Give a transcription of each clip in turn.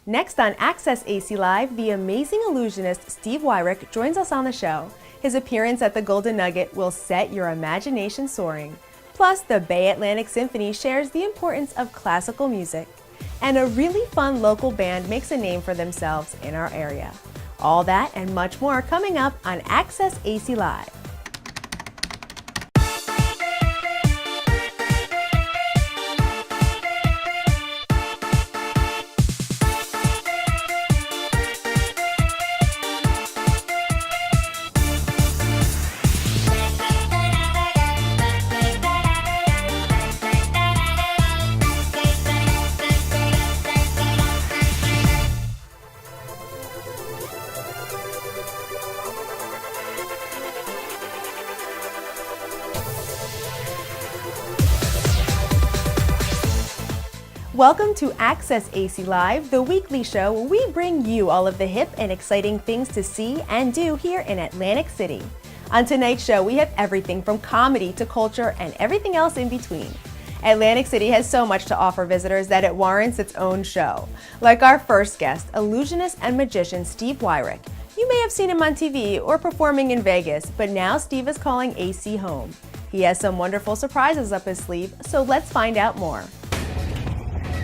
Next on Access AC Live, the amazing illusionist Steve Wyrick joins us on the show. His appearance at the Golden Nugget will set your imagination soaring. Plus, the Bay Atlantic Symphony shares the importance of classical music. And a really fun local band makes a name for themselves in our area. All that and much more coming up on Access AC Live. Welcome to Access AC Live, the weekly show where we bring you all of the hip and exciting things to see and do here in Atlantic City. On tonight's show, we have everything from comedy to culture and everything else in between. Atlantic City has so much to offer visitors that it warrants its own show. Like our first guest, illusionist and magician Steve Wyrick. You may have seen him on TV or performing in Vegas, but now Steve is calling AC home. He has some wonderful surprises up his sleeve, so let's find out more.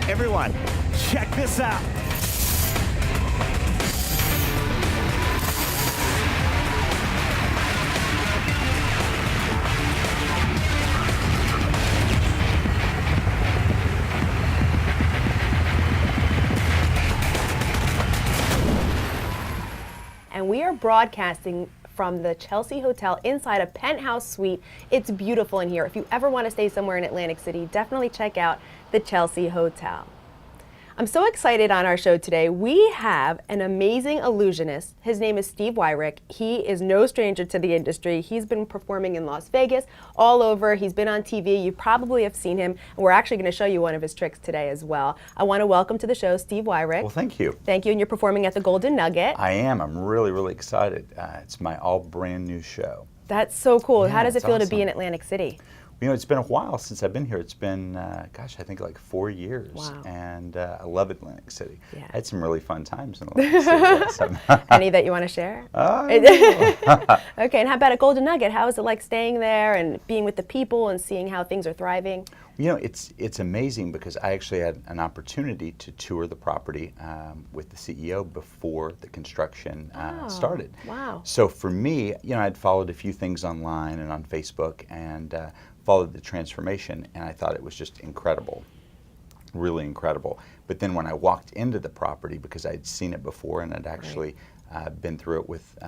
Everyone, check this out. And we are broadcasting from the Chelsea Hotel inside a penthouse suite. It's beautiful in here. If you ever want to stay somewhere in Atlantic City, definitely check out the Chelsea Hotel. I'm so excited on our show today. We have an amazing illusionist. His name is Steve Wyrick. He is no stranger to the industry. He's been performing in Las Vegas, all over. He's been on TV. You probably have seen him. And we're actually going to show you one of his tricks today as well. I want to welcome to the show Steve Wyrick. Well, thank you. Thank you. And you're performing at the Golden Nugget. I am. I'm really, really excited. It's my all brand new show. That's so cool. Yeah, How does it feel to awesome. be in Atlantic City? You know, it's been a while since I've been here. It's been, gosh, I think like 4 years. Wow. And I love Atlantic City. Yeah. I had some really fun times in Atlantic City. Any that you want to share? Okay, Okay, and how about at Golden Nugget? How is it like staying there and being with the people and seeing how things are thriving? You know, it's amazing because I actually had an opportunity to tour the property with the CEO before the construction started. Wow. So for me, you know, I'd followed a few things online and on Facebook and followed the transformation, and I thought it was just incredible, really incredible. But then when I walked into the property, because I'd seen it before and I'd actually been through it with,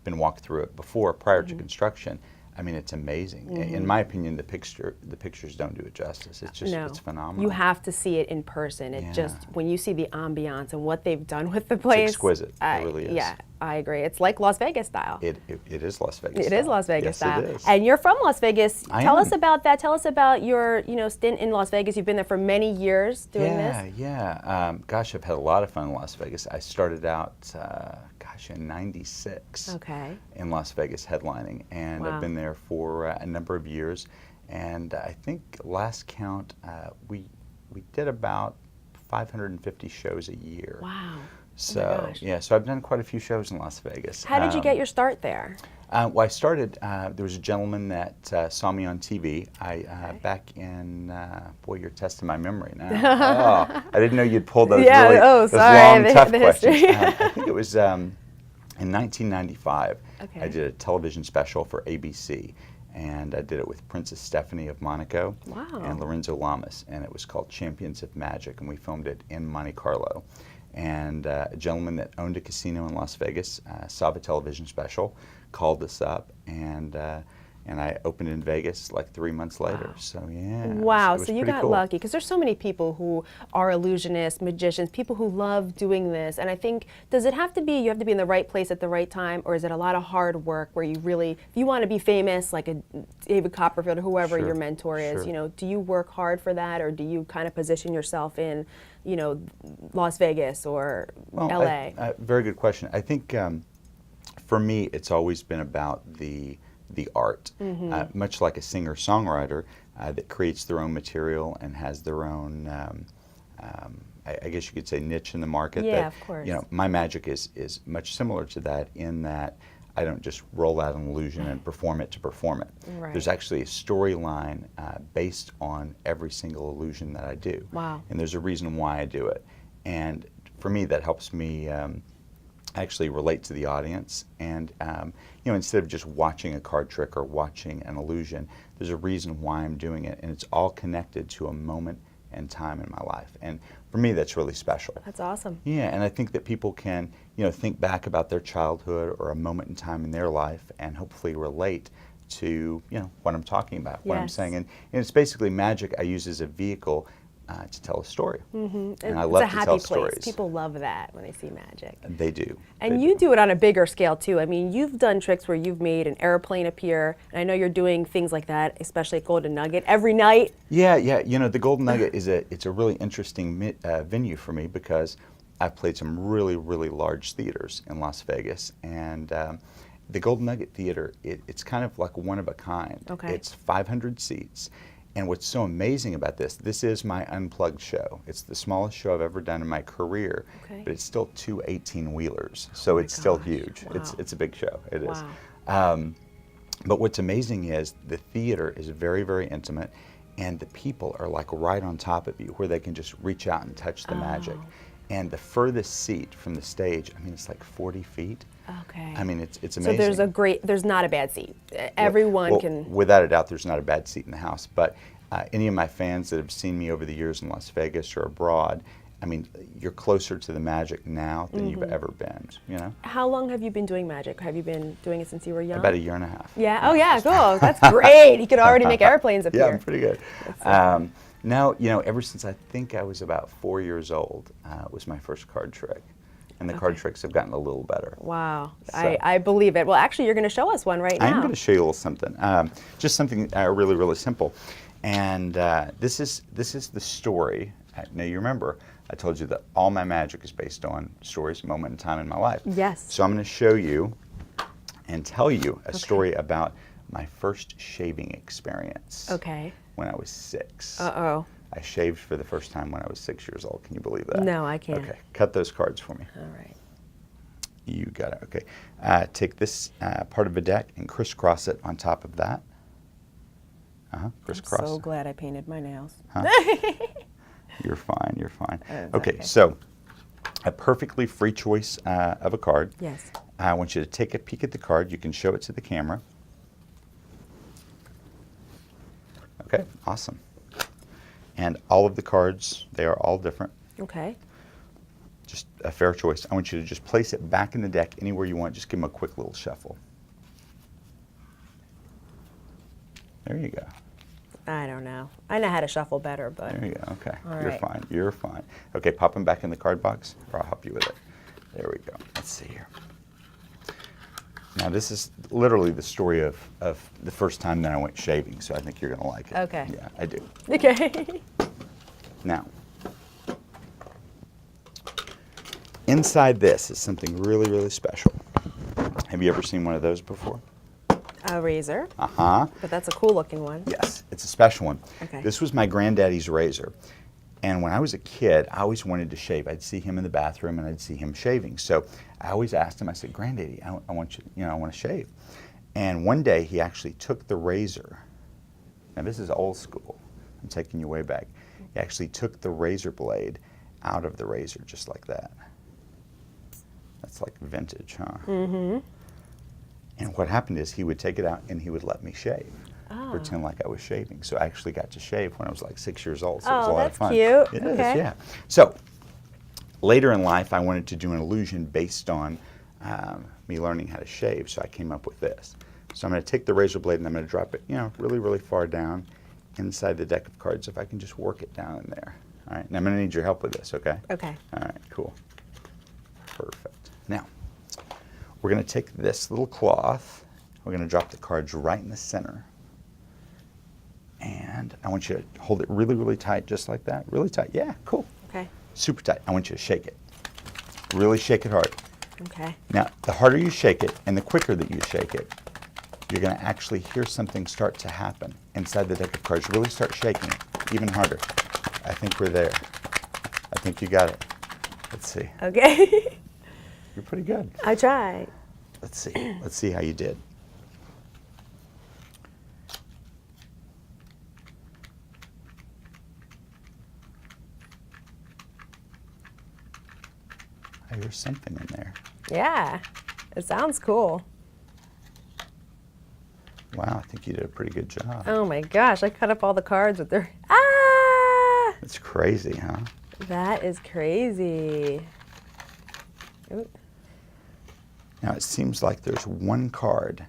been walked through it before prior to construction, I mean, it's amazing. In my opinion, the pictures don't do it justice. It's just, it's phenomenal. You have to see it in person. It just, when you see the ambiance and what they've done with the It's place. exquisite. It really is. Yeah, I agree. It's like Las Vegas style. It is Las Vegas It style. is Las Vegas Yes, style. it is. And you're from Las Vegas. I Tell am. us about that. Tell us about your, stint in Las Vegas. You've been there for many years doing this. Yeah. Gosh, I've had a lot of fun in Las Vegas. I started out, in '96 in Las Vegas headlining, and I've been there for a number of years. And I think last count, we did about 550 shows a year. Wow. So, oh my gosh. yeah, so I've done quite a few shows in Las Vegas. How did you get your start there? Well, I started, there was a gentleman that saw me on TV. Back in, boy, you're testing my memory now. I didn't know you'd pull those those long, tough questions. I think it was in 1995. I did a television special for ABC, and I did it with Princess Stephanie of Monaco and Lorenzo Lamas, and it was called Champions of Magic, and we filmed it in Monte Carlo. And a gentleman that owned a casino in Las Vegas saw the television special, called us up, and I opened in Vegas like 3 months later. So yeah. Wow. it was So you pretty got cool. lucky, because there's so many people who are illusionists, magicians, people who love doing this. And I think, does it have to be, you have to be in the right place at the right time, or is it a lot of hard work where you really, if you want to be famous, like a David Copperfield or whoever your mentor is, do you work hard for that, or do you kind of position yourself in, Las Vegas or LA? Very good question. I think for me, it's always been about the art, much like a singer-songwriter that creates their own material and has their own I guess you could say, niche in the market. Yeah, that, of course. You know, my magic is much similar to that in that I don't just roll out an illusion and perform it to perform it. Right. There's actually a storyline based on every single illusion that I do. Wow. And there's a reason why I do it. And for me, that helps me actually relate to the audience. And you know, instead of just watching a card trick or watching an illusion, there's a reason why I'm doing it, and it's all connected to a moment and time in my life. And for me, that's really special. That's awesome. Yeah, and I think that people can, you know, think back about their childhood or a moment in time in their life and hopefully relate to, you know, what I'm talking about, what I'm Yes. saying. And it's basically magic I use as a vehicle to tell a story. Mm-hmm. And I It's love a to happy tell place. stories. People love that when they see magic. They do. And They you do it on a bigger scale too. I mean, you've done tricks where you've made an airplane appear, and I know you're doing things like that, especially at Golden Nugget, every night. Yeah, yeah. You know, the Golden Nugget it's a really interesting venue for me because I've played some really, really large theaters in Las Vegas, and the Golden Nugget Theater, it's kind of like one of a kind. Okay. It's 500 seats. And what's so amazing about this is my unplugged show. It's the smallest show I've ever done in my career, Okay. but it's still two 18-wheelers, so it's still gosh, huge. wow. It's a big show, it is. Wow. But what's amazing is the theater is very, very intimate, and the people are like right on top of you where they can just reach out and touch the magic. And the furthest seat from the stage, I mean, it's like 40 feet. Okay. I mean, it's So amazing. there's not a bad seat. Everyone Well, can. Without a doubt, there's not a bad seat in the house. But any of my fans that have seen me over the years in Las Vegas or abroad, I mean, you're closer to the magic now than you've ever been, you know? How long have you been doing magic? Have you been doing it since you were young? About a year and a half. Yeah. Oh, yeah. Cool. That's great. You could already make airplanes appear. Yeah, I'm pretty good. Now, you know, ever since I think I was about 4 years old, was my first card trick. And the card tricks have gotten a little better. Wow. So- I believe it. Well, actually, you're going to show us one right now. I'm going to show you a little something, just something really, really simple. And this is the story. Now, you remember, I told you that all my magic is based on stories, moment in time in my life. Yes. So I'm going to show you and tell you a story about my first shaving experience. Okay. When I was 6. Uh-oh. I shaved for the first time when I was 6 years old. Can you believe that? No, I can't. Okay, cut those cards for me. All right. You got it, okay. Take this part of a deck and crisscross it on top of that. Crisscross. I'm so glad I painted my nails. You're fine, you're fine. That's Okay, okay. so a perfectly free choice of a card. Yes. I want you to take a peek at the card. You can show it to the camera. Okay, awesome. And all of the cards, they are all different. Okay. Just a fair choice. I want you to just place it back in the deck anywhere you want. Just give them a quick little shuffle. There you go. I don't know. I know how to shuffle better, but. There you go. Okay. All You're right. fine. You're fine. Okay, pop them back in the card box, or I'll help you with it. There we go. Let's see here. Now, this is literally the story of the first time that I went shaving, so I think you're going to like it. Okay. Yeah, I do. Okay. Now, inside this is something really, really special. Have you ever seen one of those before? A razor. Uh-huh. But that's a cool looking one. Yes, it's a special one. Okay. This was my granddaddy's razor. And when I was a kid, I always wanted to shave. I'd see him in the bathroom and I'd see him shaving. So I always asked him, I said, Granddaddy, I want you, I want to shave. And one day he actually took the razor. Now this is old school. I'm taking you way back. He actually took the razor blade out of the razor just like that. That's like vintage, huh? Mm-hmm. And what happened is he would take it out and he would let me shave. Oh. Pretend like I was shaving. So I actually got to shave when I was like 6 years old. So it was a Oh, lot that's of fun. cute. It is, Okay. yeah. So later in life, I wanted to do an illusion based on me learning how to shave. So I came up with this. So I'm going to take the razor blade and I'm going to drop it, really, really far down inside the deck of cards. If I can just work it down in there. All right. Now I'm going to need your help with this, okay? Okay. All right, cool. Perfect. Now, we're going to take this little cloth. We're going to drop the cards right in the center. And I want you to hold it really, really tight, just like that. Really tight. Yeah, cool. Okay. Super tight. I want you to shake it. Really shake it hard. Okay. Now, the harder you shake it and the quicker that you shake it, you're going to actually hear something start to happen inside the deck of cards. Really start shaking it, even harder. I think we're there. I think you got it. Let's see. Okay. You're pretty good. I tried. Let's see. Let's see how you did. I hear something in there. Yeah, it sounds cool. Wow, I think you did a pretty good job. Oh my gosh, I cut up all the cards with their, ah! It's crazy, huh? That is crazy. Ooh. Now it seems like there's one card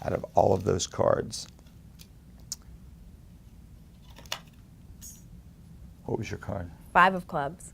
out of all of those cards. What was your card? 5 of clubs.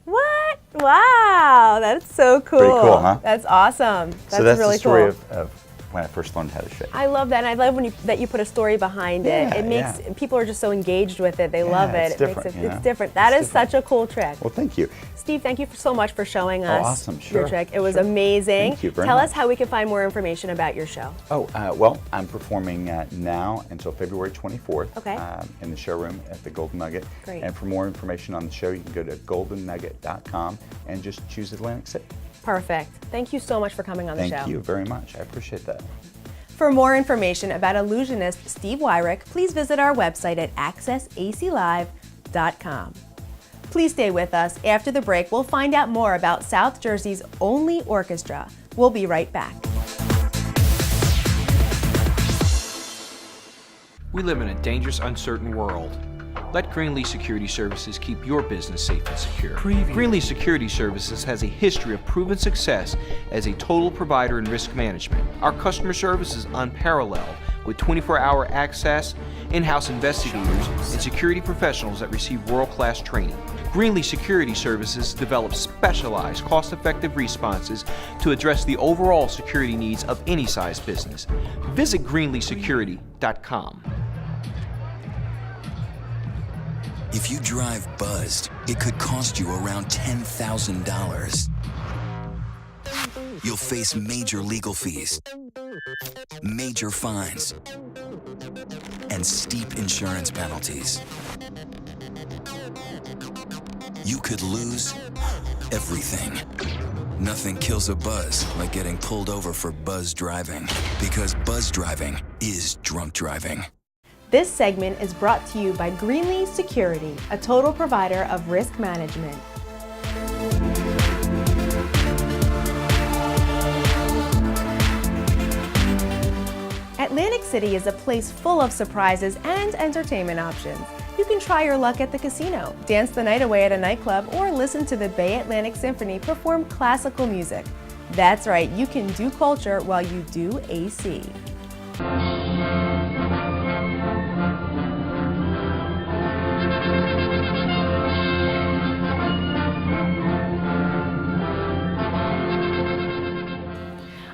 What? Wow, that's so cool. Pretty cool, huh? That's awesome. That's So that's really the story cool. of when I first learned how to shake. I love that, and I love that you put a story behind it. It makes people are just so engaged with it. They love it. It's different. It's different. That is such a cool trick. Well, thank you. Steve, thank you so much for showing us awesome. Sure. your trick. It was amazing. Thank you very Tell much. us how we can find more information about your show. Well, I'm performing now until February 24th Okay. In the showroom at the Golden Nugget. Great. And for more information on the show, you can go to goldennugget.com and just choose Atlantic City. Perfect. Thank you so much for coming on the show. Thank you very much. I appreciate that. For more information about illusionist Steve Wyrick, please visit our website at accessaclive.com. Please stay with us. After the break, we'll find out more about South Jersey's only orchestra. We'll be right back. We live in a dangerous, uncertain world. Let Greenlee Security Services keep your business safe and secure. Greenlee Security Services has a history of proven success as a total provider in risk management. Our customer service is unparalleled with 24-hour access, in-house investigators, and security professionals that receive world-class training. Greenlee Security Services develops specialized, cost-effective responses to address the overall security needs of any size business. Visit greenleesecurity.com. If you drive buzzed, it could cost you around $10,000. You'll face major legal fees, major fines, and steep insurance penalties. You could lose everything. Nothing kills a buzz like getting pulled over for buzz driving, because buzz driving is drunk driving. This segment is brought to you by Greenlee Security, a total provider of risk management. Atlantic City is a place full of surprises and entertainment options. You can try your luck at the casino, dance the night away at a nightclub, or listen to the Bay Atlantic Symphony perform classical music. That's right, you can do culture while you do AC.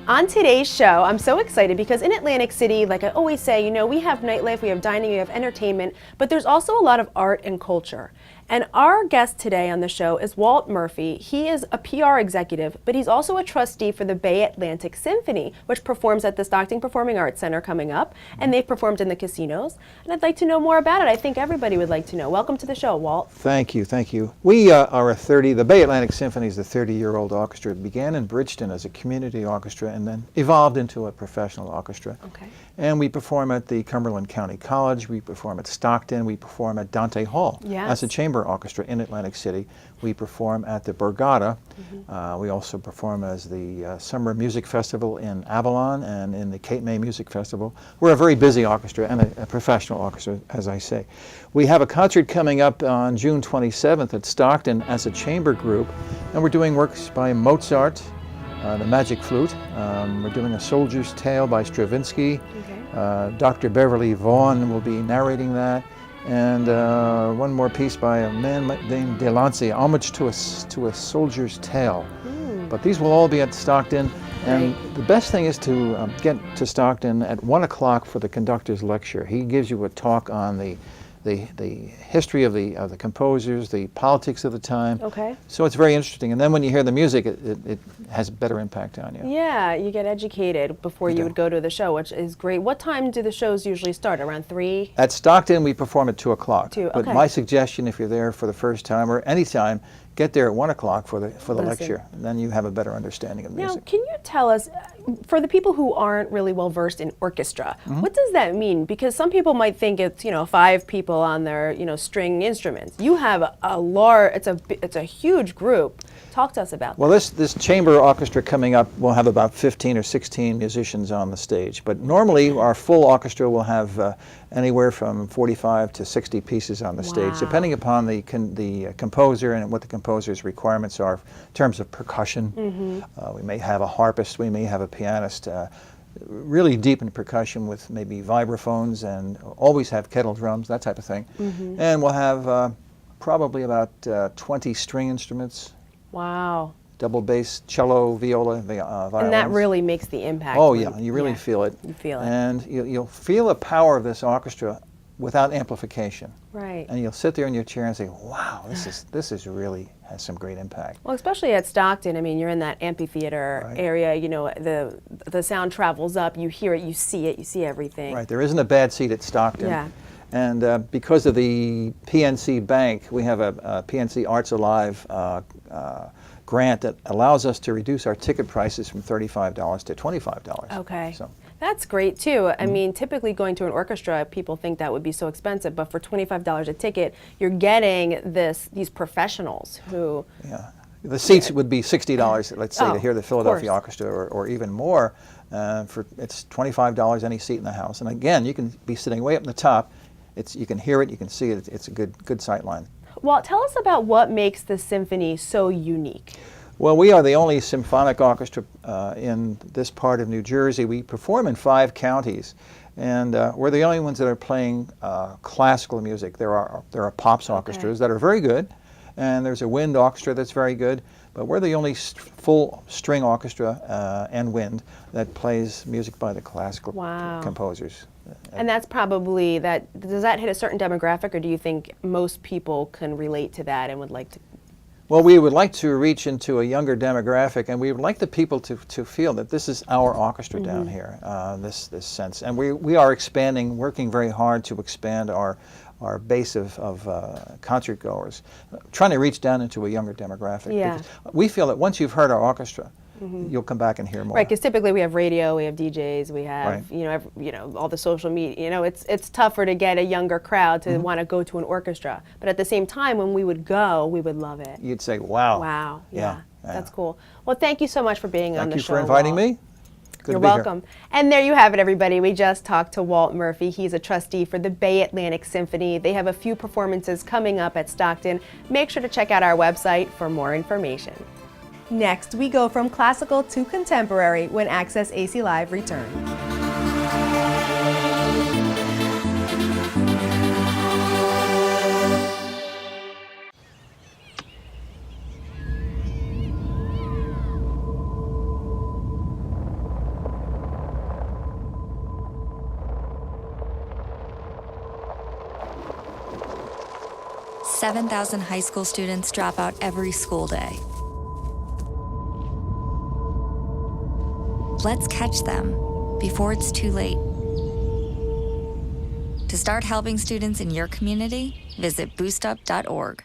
On today's show, I'm so excited because in Atlantic City, like I always say, you know, we have nightlife, we have dining, we have entertainment, but there's also a lot of art and culture. And our guest today on the show is Walt Murphy. He is a PR executive, but he's also a trustee for the Bay Atlantic Symphony, which performs at the Stockton Performing Arts Center coming up, and they've performed in the casinos. And I'd like to know more about it. I think everybody would like to know. Welcome to the show, Walt. Thank you, thank you. We are the Bay Atlantic Symphony is a 30-year-old orchestra. It began in Bridgeton as a community orchestra and then evolved into a professional orchestra. Okay. And we perform at the Cumberland County College, we perform at Stockton, we perform at Dante Hall as a chamber orchestra in Atlantic City. We perform at the Borgata. We also perform as the Summer Music Festival in Avalon and in the Cape May Music Festival. We're a very busy orchestra and a professional orchestra, as I say. We have a concert coming up on June 27th at Stockton as a chamber group, and we're doing works by Mozart, the Magic Flute. We're doing A Soldier's Tale by Stravinsky. Dr. Beverly Vaughan will be narrating that. And one more piece by a man named Delancey, Homage to a Soldier's Tale. But these will all be at Stockton. And the best thing is to get to Stockton at 1 o'clock for the conductor's lecture. He gives you a talk on the the history of the composers, the politics of the time. Okay. So it's very interesting. And then when you hear the music, it has a better impact on you. Yeah, you get educated before you do. would go to the show, which is great. What time do the shows usually start? Around 3? At Stockton, we perform at 2 o'clock. 2, But okay. my suggestion, if you're there for the first time or any time, get there at 1 o'clock for the lecture. And then you have a better understanding of the Now, music. can you tell us, for the people who aren't really well versed in orchestra, Mm-hmm. what does that mean? Because some people might think it's 5 people on their string instruments. You have a large, it's a huge group. Talk to us about Well, that. this chamber orchestra coming up will have about 15 or 16 musicians on the stage. But normally, our full orchestra will have anywhere from 45 to 60 pieces on the stage, Wow. depending upon the composer and what the composer's requirements are in terms of percussion. We may have a harpist, we may have a pianist, really deep in percussion with maybe vibraphones, and always have kettle drums, that type of thing. And we'll have probably about 20 string instruments. Wow. Double bass, cello, viola, violins. And that really makes the impact. Oh when- yeah, you really feel it. You feel it. And you'll feel the power of this orchestra without amplification. Right. And you'll sit there in your chair and say, "Wow, this is really has some great impact." Well, especially at Stockton, I mean, you're in that amphitheater Right. area, the sound travels up, you hear it, you see everything. Right. There isn't a bad seat at Stockton. Yeah. And because of the PNC Bank, we have a PNC Arts Alive grant that allows us to reduce our ticket prices from $35 to $25. Okay. So, That's great too. I mean, typically going to an orchestra, people think that would be so expensive, but for $25 a ticket, you're getting these professionals who. yeah. The seats would be $60, let's say, Oh, to hear the of Philadelphia course. Orchestra, or even more. It's $25 any seat in the house. And again, you can be sitting way up in the top. You can hear it, you can see it. It's a good sight line. Well, tell us about what makes the symphony so unique. Well, we are the only symphonic orchestra in this part of New Jersey. We perform in 5 counties, and we're the only ones that are playing classical music. There are pops orchestras that are very good, and there's a wind orchestra that's very good, but we're the only full string orchestra and wind that plays music by the classical Wow. composers. And that's probably does that hit a certain demographic, or do you think most people can relate to that and would like to? Well, we would like to reach into a younger demographic, and we would like the people to feel that this is our orchestra down here, this sense. And we are expanding, working very hard to expand our base of concert goers, trying to reach down into a younger demographic. Yeah. Because we feel that once you've heard our orchestra, you'll come back and hear more. Right, because typically we have radio, we have DJs, we have all the social media. It's tougher to get a younger crowd to want to go to an orchestra. But at the same time, when we would go, we would love it. You'd say, "Wow, Wow, yeah, yeah. that's cool. Well, thank you so much for being on Thank the you show. for inviting Walt. me. Good You're to be here." welcome. And there you have it, everybody. We just talked to Walt Murphy. He's a trustee for the Bay Atlantic Symphony. They have a few performances coming up at Stockton. Make sure to check out our website for more information. Next, we go from classical to contemporary when Access AC Live returns. $7,000 high school students drop out every school day. Let's catch them before it's too late. To start helping students in your community, visit boostup.org.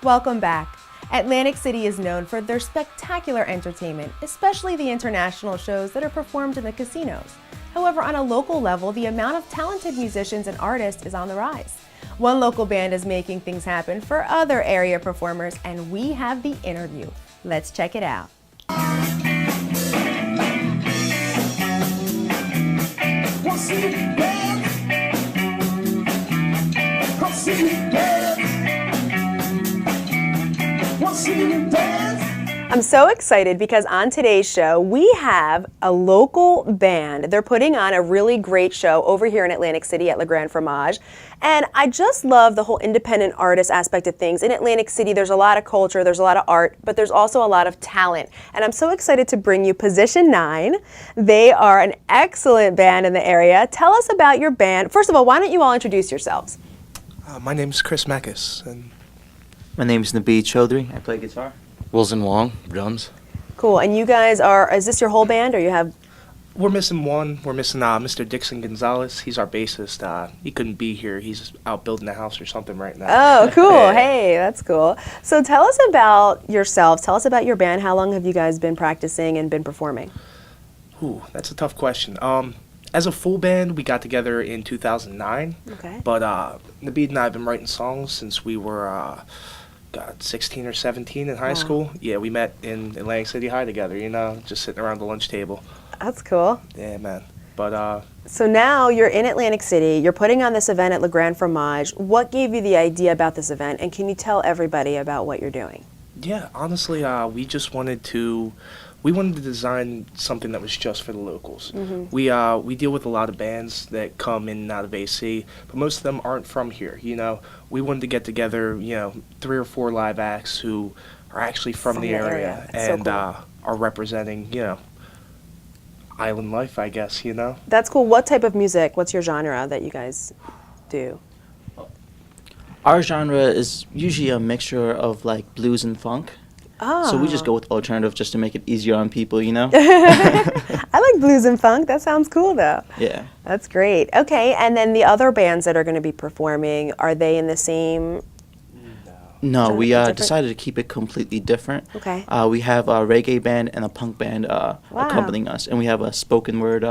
Welcome back. Atlantic City is known for their spectacular entertainment, especially the international shows that are performed in the casinos. However, on a local level, the amount of talented musicians and artists is on the rise. One local band is making things happen for other area performers, and we have the interview. Let's check it out. I'm so excited because on today's show, we have a local band. They're putting on a really great show over here in Atlantic City at Le Grand Fromage. And I just love the whole independent artist aspect of things. In Atlantic City, there's a lot of culture, there's a lot of art, but there's also a lot of talent. And I'm so excited to bring you Position 9. They are an excellent band in the area. Tell us about your band. First of all, why don't you all introduce yourselves? My name's Chris Mackis, and my name's Nabeed Chaudhry. I play guitar. Wilson Wong, drums. Cool. And you guys are, is this your whole band or you have? We're missing one. We're missing Mr. Dixon Gonzalez. He's our bassist. He couldn't be here. He's out building a house or something right now. Oh, cool. Hey, that's cool. So tell us about yourselves. Tell us about your band. How long have you guys been practicing and been performing? Ooh, that's a tough question. As a full band, we got together in 2009. Okay. But Nabeed and I have been writing songs since we were 16 or 17 in high school. Yeah, we met in Atlantic City High together, you know, just sitting around the lunch table. That's cool. Yeah, man. But so now you're in Atlantic City. You're putting on this event at Le Grand Fromage. What gave you the idea about this event, and can you tell everybody about what you're doing? Yeah, honestly, we just wanted to design something that was just for the locals. Mm-hmm. We deal with a lot of bands that come in and out of AC, but most of them aren't from here. You know, we wanted to get together, 3 or 4 live acts who are actually from the area and so cool. Are representing, island life, I guess. That's cool. What type of music? What's your genre that you guys do? Our genre is usually a mixture of like blues and funk. Oh. So we just go with alternative just to make it easier on people, I like blues and funk. That sounds cool, though. Yeah. That's great. Okay, and then the other bands that are going to be performing, are they in the same? No, we decided to keep it completely different. Okay. We have a reggae band and a punk band accompanying us, and we have a spoken word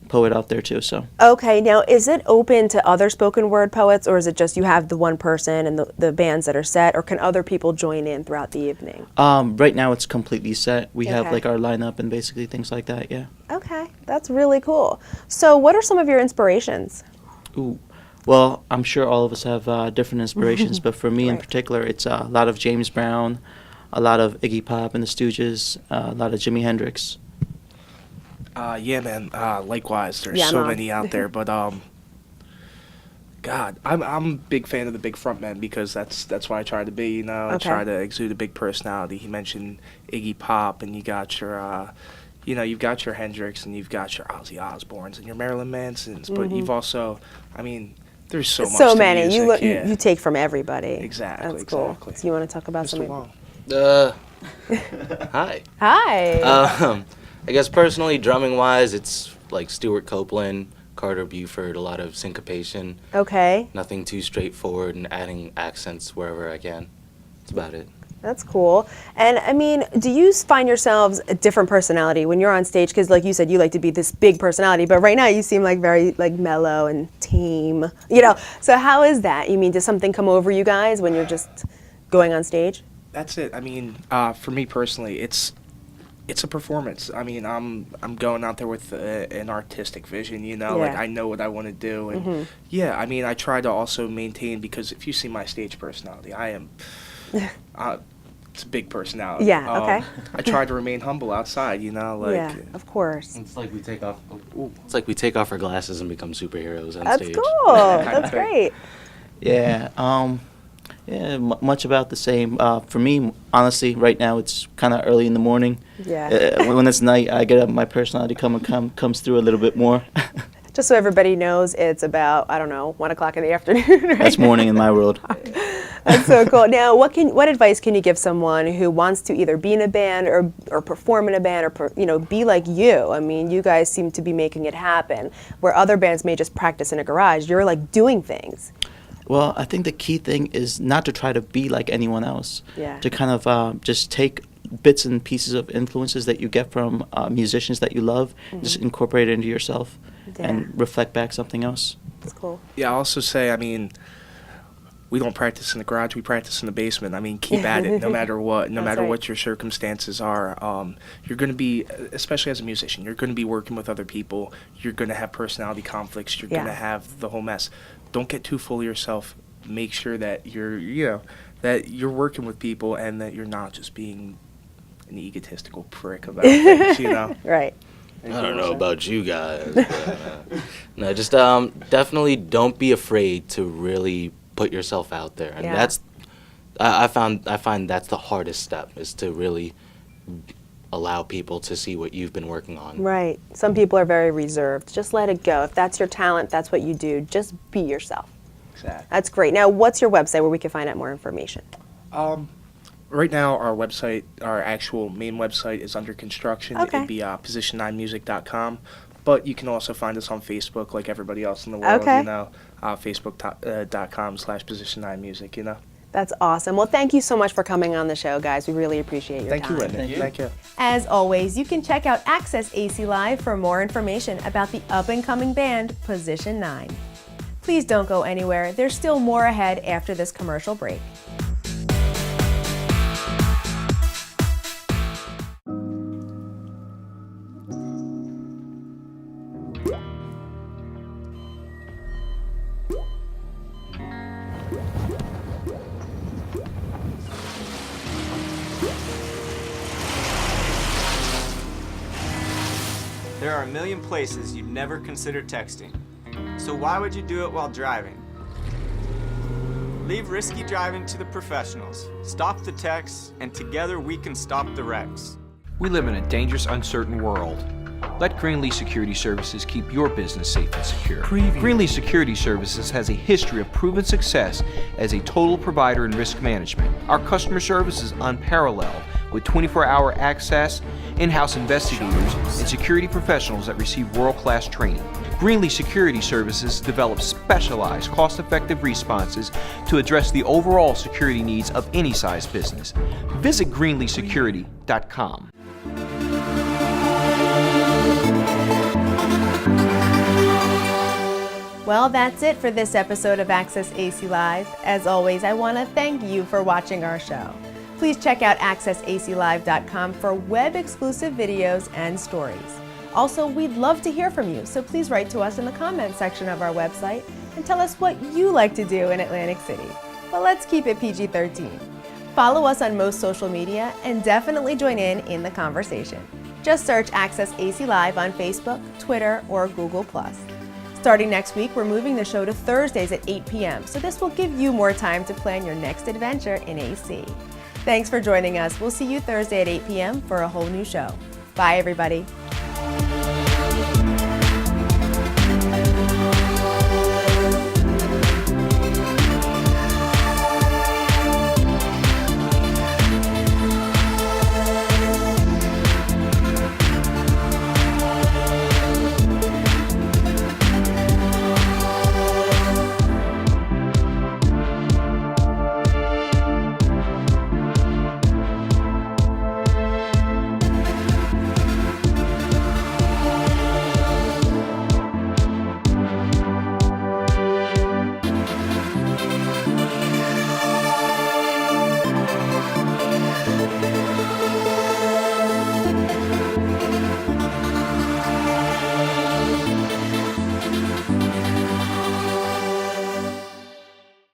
poet out there too. So. Okay, now is it open to other spoken word poets, or is it just you have the one person and the bands that are set, or can other people join in throughout the evening? Right now it's completely set. We have Okay. like our lineup and basically things like that. Yeah. Okay, that's really cool. So what are some of your inspirations? Ooh. Well, I'm sure all of us have different inspirations, but for me in particular, it's a lot of James Brown, a lot of Iggy Pop and the Stooges, a lot of Jimi Hendrix. Yeah, man. Likewise, there's so many out there, but God, I'm a big fan of the big frontman because that's what I try to be. I try to exude a big personality. He mentioned Iggy Pop, and you got your, you've got your Hendrix, and you've got your Ozzy Osbournes and your Marilyn Mansons, but you've also, there's so much. So many. Music, you take from everybody. Exactly. That's cool. So you want to talk about Mr. Wong. Hi. Hi. I guess personally, drumming-wise, it's like Stuart Copeland, Carter Buford, a lot of syncopation. Okay. Nothing too straightforward and adding accents wherever I can. That's about it. That's cool. And do you find yourselves a different personality when you're on stage? Because like you said, you like to be this big personality, but right now you seem like very like mellow and tame, So how is that? Does something come over you guys when you're just going on stage? That's it. For me personally, it's a performance. I'm going out there with an artistic vision, like I know what I want to do. And I try to also maintain, because if you see my stage personality, I am, it's a big personality. Yeah, okay. I try to remain humble outside, Yeah, of course. It's like we take off our glasses and become superheroes on That's stage. cool. That's great. Yeah. Much about the same. For me, honestly, right now it's kind of early in the morning. Yeah. When it's night, I get up. My personality comes through a little bit more. Just so everybody knows, it's about 1 o'clock in the afternoon. Right? That's morning in my world. That's so cool. Now, what advice can you give someone who wants to either be in a band or perform in a band or be like you? You guys seem to be making it happen, where other bands may just practice in a garage. You're like doing things. Well, I think the key thing is not to try to be like anyone else. Yeah. To kind of just take bits and pieces of influences that you get from musicians that you love, just incorporate it into yourself and reflect back something else. That's cool. Yeah, I also say, we don't practice in the garage, we practice in the basement. I mean, keep at it no matter what, no matter what your circumstances are. You're going to be, especially as a musician, you're going to be working with other people. You're going to have personality conflicts. You're going to have the whole mess. Don't get too full of yourself. Make sure that that you're working with people and that you're not just being an egotistical prick about things, Right. I don't know about you guys, but, no, just definitely don't be afraid to really put yourself out there, and that's I find that's the hardest step, is to really allow people to see what you've been working on. Right. Some people are very reserved. Just let it go. If that's your talent, that's what you do. Just be yourself. Exactly. That's great. Now, what's your website where we can find out more information? Right now, our website, our actual main website, is under construction. Okay. It'd be position9music.com. But you can also find us on Facebook like everybody else in the world, Okay. Facebook.com/position9music, That's awesome. Well, thank you so much for coming on the show, guys. We really appreciate your Thank time. you, Linda. Thank you. As always, you can check out Access AC Live for more information about the up-and-coming band Position 9. Please don't go anywhere. There's still more ahead after this commercial break. There are a million places you'd never consider texting. So why would you do it while driving? Leave risky driving to the professionals. Stop the texts, and together we can stop the wrecks. We live in a dangerous, uncertain world. Let Greenlee Security Services keep your business safe and secure. Greenlee Security Services has a history of proven success as a total provider in risk management. Our customer service is unparalleled, with 24-hour access, in-house investigators, and security professionals that receive world-class training. Greenlee Security Services develops specialized, cost-effective responses to address the overall security needs of any size business. Visit greenleesecurity.com. Well, that's it for this episode of Access AC Live. As always, I want to thank you for watching our show. Please check out accessaclive.com for web-exclusive videos and stories. Also, we'd love to hear from you, so please write to us in the comments section of our website and tell us what you like to do in Atlantic City. But let's keep it PG-13. Follow us on most social media and definitely join in the conversation. Just search Access AC Live on Facebook, Twitter, or Google+. Starting next week, we're moving the show to Thursdays at 8 p.m., so this will give you more time to plan your next adventure in AC. Thanks for joining us. We'll see you Thursday at 8 p.m. for a whole new show. Bye, everybody.